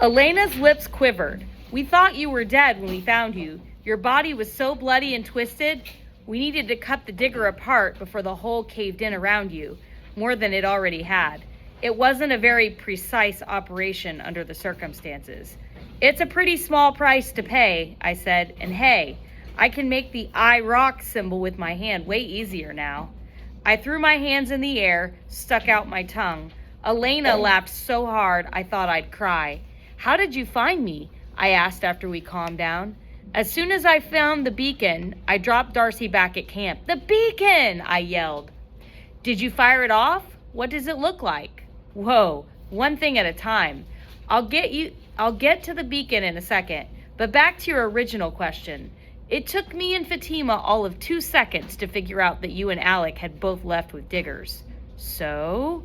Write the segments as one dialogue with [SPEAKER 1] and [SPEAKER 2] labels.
[SPEAKER 1] Elena's lips quivered. We thought you were dead when we found you. Your body was so bloody and twisted, we needed to cut the digger apart before the hole caved in around you, more than it already had. It wasn't a very precise operation under the circumstances. It's a pretty small price to pay, I said, and hey, I can make the I rock symbol with my hand way easier now. I threw my hands in the air, stuck out my tongue. Elena laughed so hard I thought I'd cry. How did you find me? I asked after we calmed down. As soon as I found the beacon, I dropped Darcy back at camp. The beacon! I yelled. Did you fire it off? What does it look like? Whoa, one thing at a time. I'll get to the beacon in a second, but back to your original question. It took me and Fatima all of 2 seconds to figure out that you and Alec had both left with diggers. So?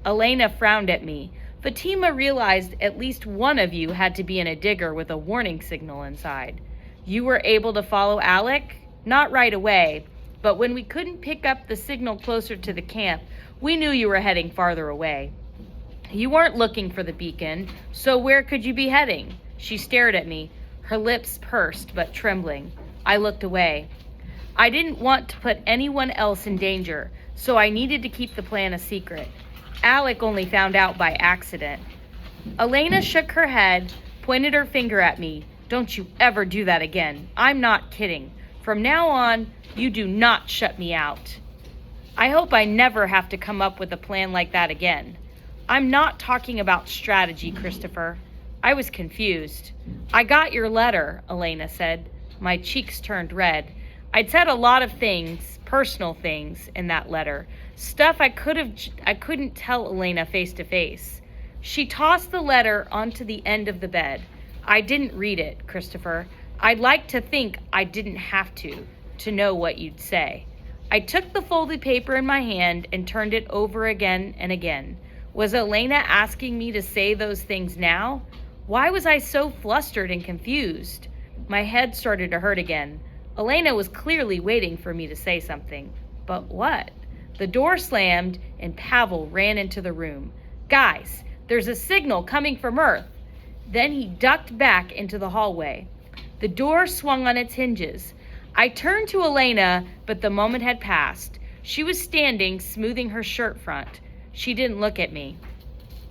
[SPEAKER 1] Elena frowned at me. Fatima realized at least one of you had to be in a digger with a warning signal inside. You were able to follow Alec? Not right away, but when we couldn't pick up the signal closer to the camp, we knew you were heading farther away. You weren't looking for the beacon, so where could you be heading? She stared at me, her lips pursed but trembling. I looked away. I didn't want to put anyone else in danger, so I needed to keep the plan a secret. Alec only found out by accident. Elena shook her head, pointed her finger at me. Don't you ever do that again. I'm not kidding. From now on, you do not shut me out. I hope I never have to come up with a plan like that again. I'm not talking about strategy, Christopher. I was confused. I got your letter, Elena said. My cheeks turned red. I'd said a lot of things, personal things, in that letter. Stuff I couldn't tell Elena face to face. She tossed the letter onto the end of the bed. I didn't read it, Christopher. I'd like to think I didn't have to know what you'd say. I took the folded paper in my hand and turned it over again and again. Was Elena asking me to say those things now? Why was I so flustered and confused? My head started to hurt again. Elena was clearly waiting for me to say something. But what? The door slammed and Pavel ran into the room. Guys, there's a signal coming from Earth. Then he ducked back into the hallway. The door swung on its hinges. I turned to Elena, but the moment had passed. She was standing, smoothing her shirt front. She didn't look at me.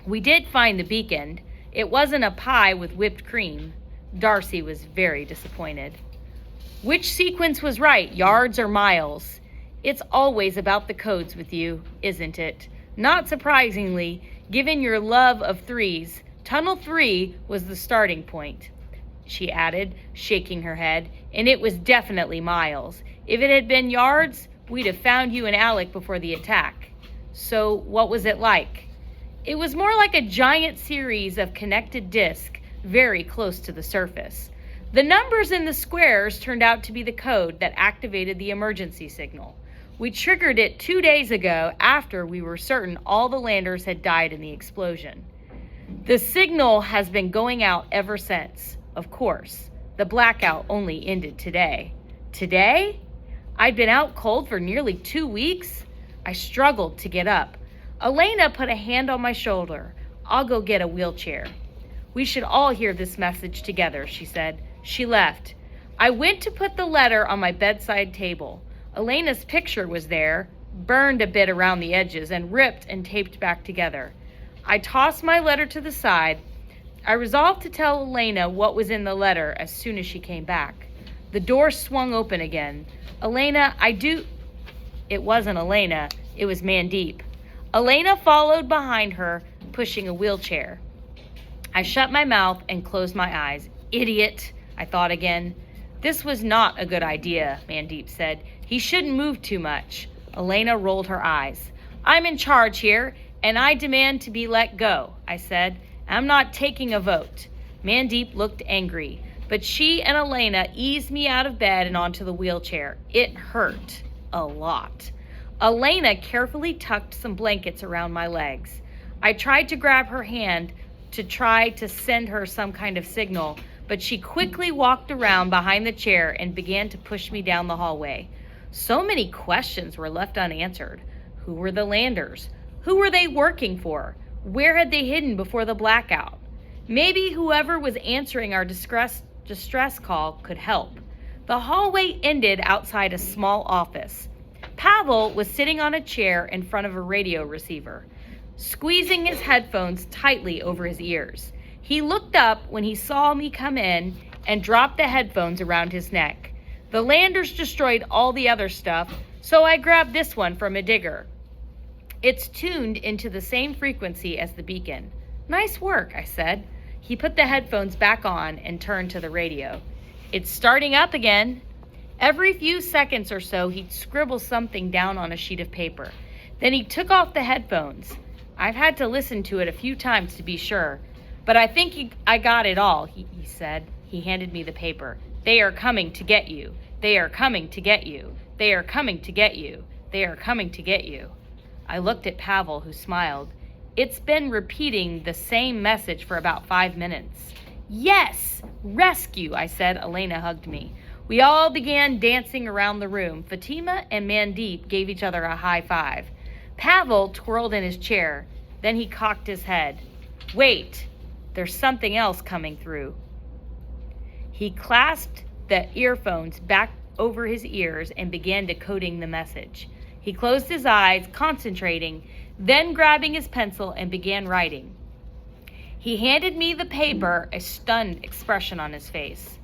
[SPEAKER 1] We did find the beacon. It wasn't a pie with whipped cream. Darcy was very disappointed. Which sequence was right, yards or miles? It's always about the codes with you, isn't it? Not surprisingly, given your love of threes, Tunnel 3 was the starting point, she added, shaking her head, and it was definitely miles. If it had been yards, we'd have found you and Alec before the attack. So what was it like? It was more like a giant series of connected discs very close to the surface. The numbers in the squares turned out to be the code that activated the emergency signal. We triggered it 2 days ago after we were certain all the landers had died in the explosion. The signal has been going out ever since. Of course, the blackout only ended today. Today? I'd been out cold for nearly 2 weeks. I struggled to get up. Elena put a hand on my shoulder. I'll go get a wheelchair. We should all hear this message together, she said. She left. I went to put the letter on my bedside table. Elena's picture was there, burned a bit around the edges and ripped and taped back together. I tossed my letter to the side. I resolved to tell Elena what was in the letter as soon as she came back. The door swung open again. Elena, It wasn't Elena, it was Mandeep. Elena followed behind her, pushing a wheelchair. I shut my mouth and closed my eyes. Idiot, I thought again. This was not a good idea, Mandeep said. He shouldn't move too much. Elena rolled her eyes. I'm in charge here, and I demand to be let go, I said. I'm not taking a vote. Mandeep looked angry, but she and Elena eased me out of bed and onto the wheelchair. It hurt a lot. Elena carefully tucked some blankets around my legs. I tried to grab her hand to try to send her some kind of signal, but she quickly walked around behind the chair and began to push me down the hallway. So many questions were left unanswered. Who were the landers? Who were they working for? Where had they hidden before the blackout? Maybe whoever was answering our distress call could help. The hallway ended outside a small office. Pavel was sitting on a chair in front of a radio receiver, squeezing his headphones tightly over his ears. He looked up when he saw me come in and dropped the headphones around his neck. The landers destroyed all the other stuff, so I grabbed this one from a digger. It's tuned into the same frequency as the beacon. Nice work, I said. He put the headphones back on and turned to the radio. It's starting up again. Every few seconds or so, he'd scribble something down on a sheet of paper. Then he took off the headphones. I've had to listen to it a few times to be sure, but I think I got it all, he said. He handed me the paper. They are coming to get you. They are coming to get you. They are coming to get you. They are coming to get you. I looked at Pavel, who smiled. It's been repeating the same message for about 5 minutes. Yes! Rescue, I said. Elena hugged me. We all began dancing around the room. Fatima and Mandeep gave each other a high five. Pavel twirled in his chair. Then he cocked his head. Wait, there's something else coming through. He clasped the earphones back over his ears and began decoding the message. He closed his eyes, concentrating, then grabbing his pencil and began writing. He handed me the paper, a stunned expression on his face.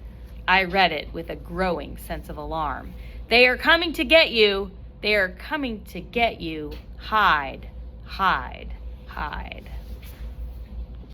[SPEAKER 1] I read it with a growing sense of alarm. They are coming to get you. They are coming to get you. Hide, hide, hide.